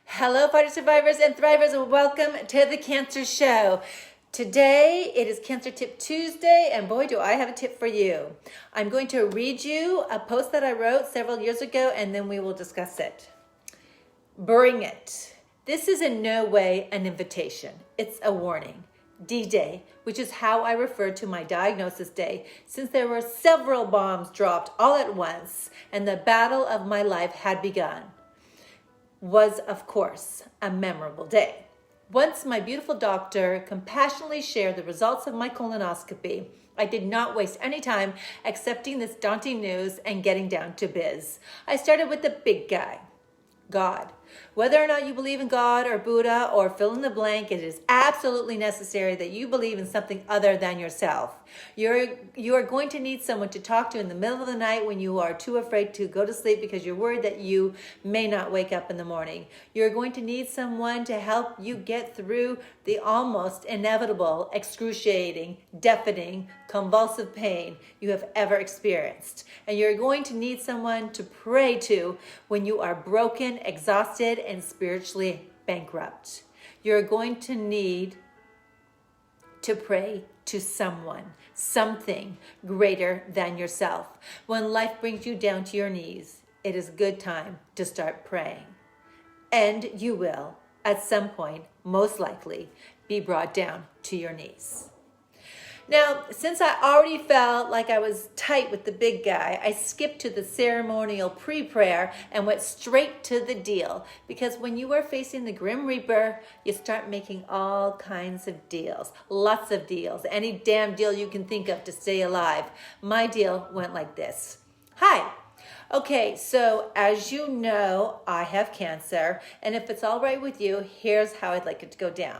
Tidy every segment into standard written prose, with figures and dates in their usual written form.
Hello, fighter survivors and thrivers, and welcome to the Cancer Show. Today, it is Cancer Tip Tuesday, and boy, do I have a tip for you. I'm going to read you a post that I wrote several years ago, and then we will discuss it. Bring it. This is in no way an invitation. It's a warning. D-Day, which is how I refer to my diagnosis day, since there were several bombs dropped all at once, and the battle of my life had begun, was, of course, a memorable day. Once my beautiful doctor compassionately shared the results of my colonoscopy, I did not waste any time accepting this daunting news and getting down to biz. I started with the big guy, God. Whether or not you believe in God or Buddha or fill in the blank, it is absolutely necessary that you believe in something other than yourself. You are going to need someone to talk to in the middle of the night when you are too afraid to go to sleep because you're worried that you may not wake up in the morning. You're going to need someone to help you get through the almost inevitable, excruciating, deafening, convulsive pain you have ever experienced. And you're going to need someone to pray to when you are broken, exhausted, and spiritually bankrupt. You're going to need to pray to someone, something greater than yourself. When life brings you down to your knees, it is a good time to start praying. And you will, at some point, most likely, be brought down to your knees. Now, since I already felt like I was tight with the big guy, I skipped to the ceremonial pre-prayer and went straight to the deal. Because when you are facing the Grim Reaper, you start making all kinds of deals. Lots of deals. Any damn deal you can think of to stay alive. My deal went like this. Hi. Okay, so as you know, I have cancer, and if it's all right with you, here's how I'd like it to go down.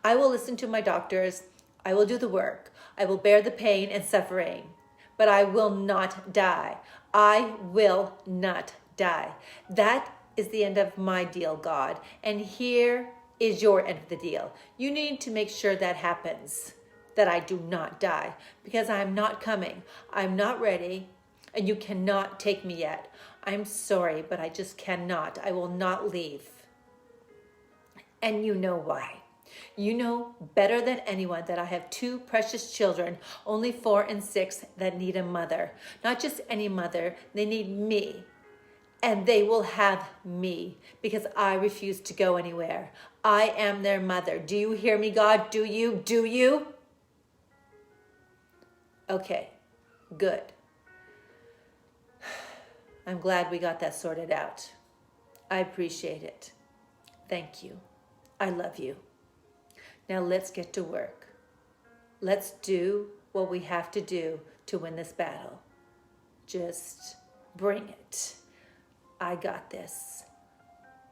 I will listen to my doctors. I will do the work. I will bear the pain and suffering, but I will not die. I will not die. That is the end of my deal, God. And here is your end of the deal. You need to make sure that happens, that I do not die, because I'm not coming. I'm not ready, and you cannot take me yet. I'm sorry, but I just cannot. I will not leave. And you know why. You know better than anyone that I have two precious children, only 4 and 6, that need a mother. Not just any mother, they need me. And they will have me because I refuse to go anywhere. I am their mother. Do you hear me, God? Do you? Do you? Okay, good. I'm glad we got that sorted out. I appreciate it. Thank you. I love you. Now let's get to work. Let's do what we have to do to win this battle. Just bring it. I got this.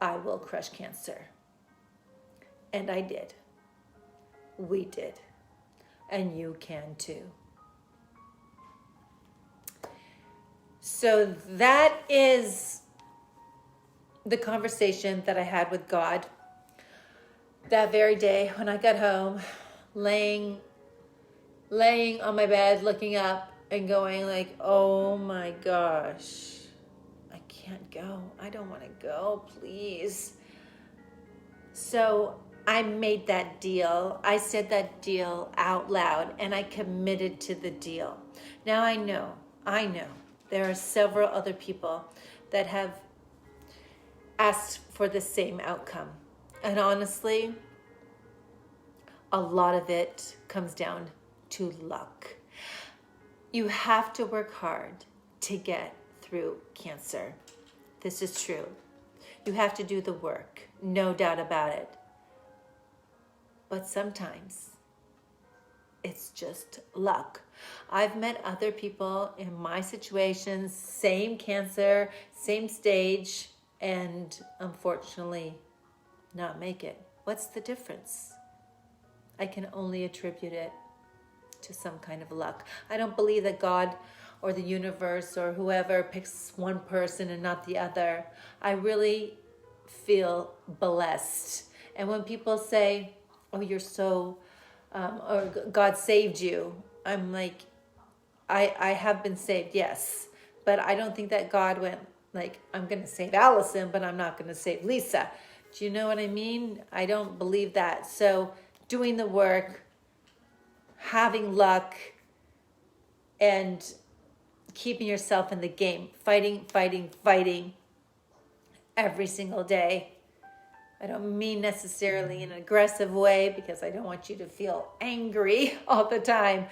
I will crush cancer. And I did. We did. And you can too. So that is the conversation that I had with God that very day when I got home, laying on my bed, looking up and going like, oh my gosh, I can't go. I don't want to go, please. So I made that deal. I said that deal out loud and I committed to the deal. Now I know there are several other people that have asked for the same outcome. And honestly, a lot of it comes down to luck. You have to work hard to get through cancer. This is true. You have to do the work, no doubt about it. But sometimes it's just luck. I've met other people in my situations, same cancer, same stage, and unfortunately not make it. What's the difference? I can only attribute it to some kind of luck. I don't believe that God or the universe or whoever picks one person and not the other. I really feel blessed. And when people say, oh, you're so, or God saved you, I'm like, I have been saved, yes. But I don't think that God went like, I'm going to save Allison, but I'm not going to save Lisa. Do you know what I mean? I don't believe that. So doing the work, having luck, and keeping yourself in the game, fighting, fighting, fighting every single day. I don't mean necessarily in an aggressive way, because I don't want you to feel angry all the time.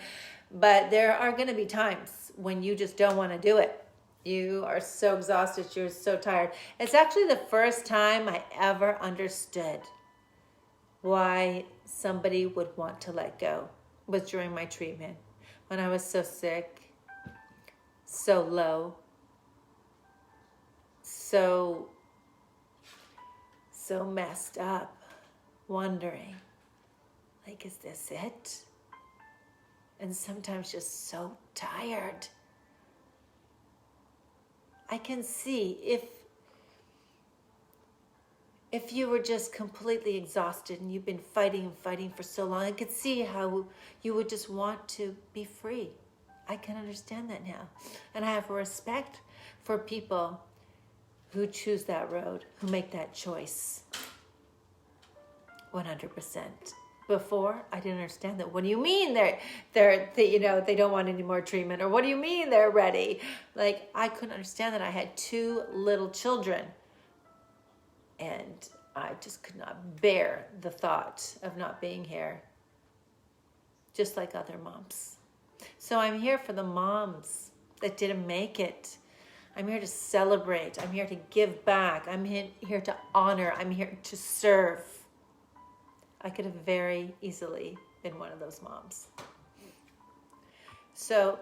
But there are going to be times when you just don't want to do it. You are so exhausted, you're so tired. It's actually the first time I ever understood why somebody would want to let go, was during my treatment. When I was so sick, so low, so messed up, wondering, like, is this it? And sometimes just so tired. I can see if you were just completely exhausted and you've been fighting and fighting for so long, I could see how you would just want to be free. I can understand that now. And I have respect for people who choose that road, who make that choice. 100%. Before, I didn't understand that. What do you mean they don't want any more treatment? Or what do you mean they're ready? Like, I couldn't understand that. I had 2 little children, and I just could not bear the thought of not being here, just like other moms. So I'm here for the moms that didn't make it. I'm here to celebrate. I'm here to give back. I'm here to honor. I'm here to serve. I could have very easily been one of those moms. So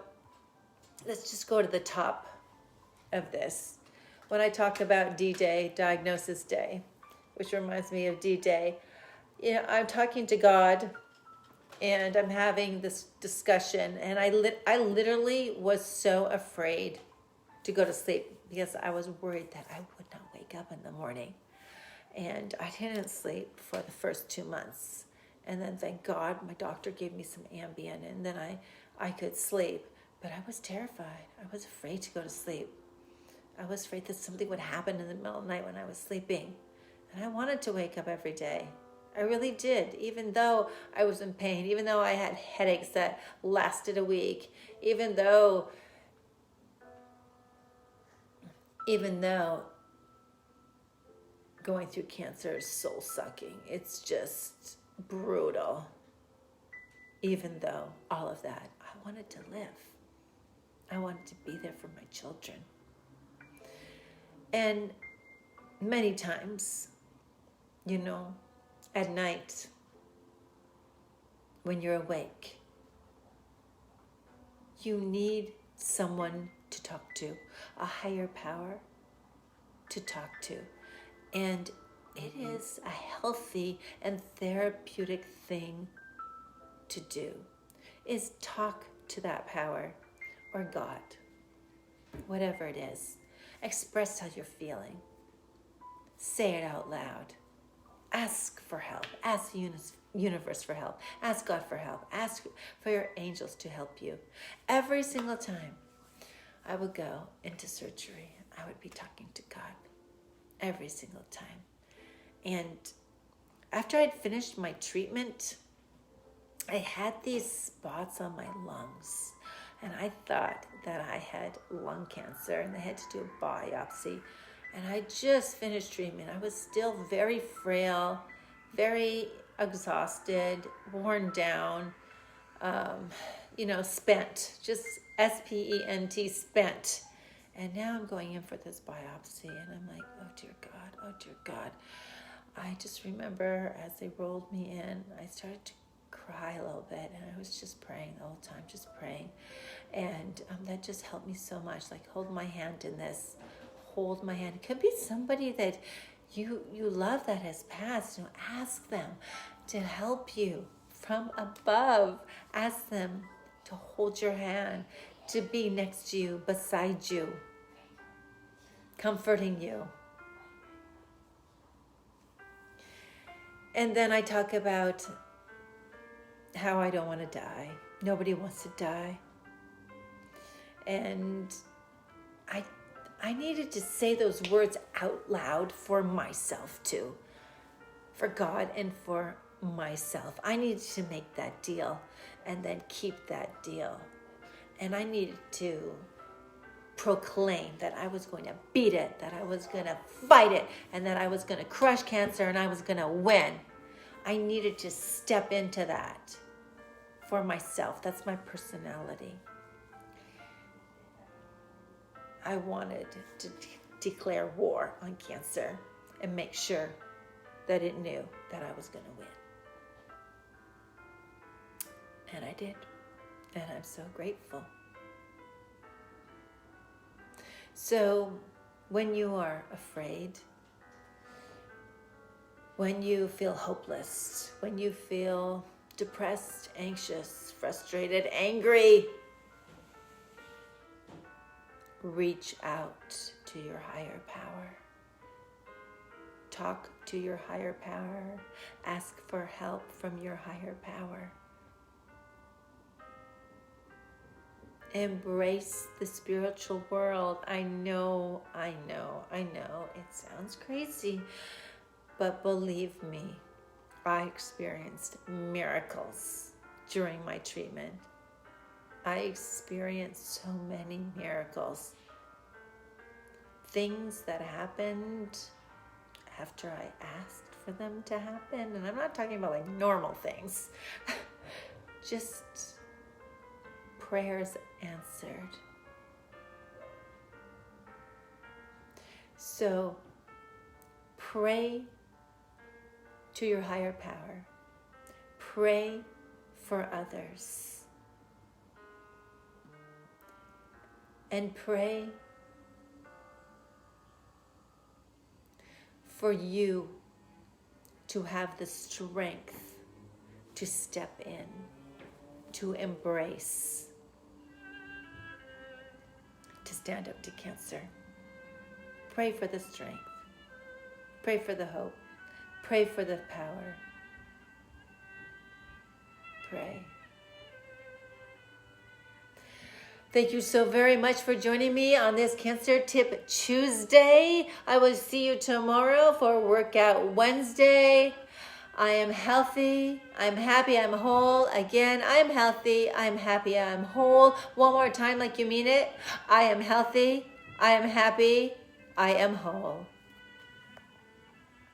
let's just go to the top of this. When I talk about D-Day, Diagnosis Day, which reminds me of D-Day, I'm talking to God, and I'm having this discussion, and I literally was so afraid to go to sleep, because I was worried that I would not wake up in the morning. And I didn't sleep for the first 2 months. And then, thank God, my doctor gave me some Ambien, and then I could sleep. But I was terrified. I was afraid to go to sleep. I was afraid that something would happen in the middle of the night when I was sleeping. And I wanted to wake up every day. I really did, even though I was in pain, even though I had headaches that lasted a week, even though going through cancer is soul-sucking. It's just brutal. Even though all of that, I wanted to live. I wanted to be there for my children. And many times, at night, when you're awake, you need someone to talk to, a higher power to talk to. And it is a healthy and therapeutic thing to do, is talk to that power or God, whatever it is. Express how you're feeling. Say it out loud. Ask for help. Ask the universe for help. Ask God for help. Ask for your angels to help you. Every single time I would go into surgery, I would be talking to God. Every single time. And after I'd finished my treatment, I had these spots on my lungs, and I thought that I had lung cancer, and they had to do a biopsy. And I just finished treatment. I was still very frail, very exhausted, worn down, spent, just S-P-E-N-T, spent. And now I'm going in for this biopsy, and I'm like, oh dear God. I just remember as they rolled me in, I started to cry a little bit, and I was just praying the whole time, just praying. And that just helped me so much. Like, hold my hand in this. Hold my hand. It could be somebody that you love that has passed. Ask them to help you from above. Ask them to hold your hand, to be next to you, beside you, comforting you. And then I talk about how I don't want to die. Nobody wants to die. And I needed to say those words out loud for myself too. for God and for myself. I needed to make that deal and then keep that deal. And I needed to proclaim that I was going to beat it, that I was going to fight it, and that I was going to crush cancer and I was going to win. I needed to step into that for myself. That's my personality. I wanted to declare war on cancer and make sure that it knew that I was going to win. And I did. And I'm so grateful. So when you are afraid, when you feel hopeless, when you feel depressed, anxious, frustrated, angry, reach out to your higher power. Talk to your higher power. Ask for help from your higher power. Embrace the spiritual world. I know. It sounds crazy, but believe me, I experienced miracles during my treatment. I experienced so many miracles. Things that happened after I asked for them to happen. And I'm not talking about like normal things. Just prayers answered. So pray to your higher power. Pray for others. And pray for you to have the strength to step in, to embrace, to stand up to cancer. Pray for the strength. Pray for the hope. Pray for the power. Pray. Thank you so very much for joining me on this Cancer Tip Tuesday. I will see you tomorrow for Workout Wednesday. I am healthy. I'm happy. I'm whole. Again, I'm healthy. I'm happy. I'm whole. One more time like you mean it. I am healthy. I am happy. I am whole.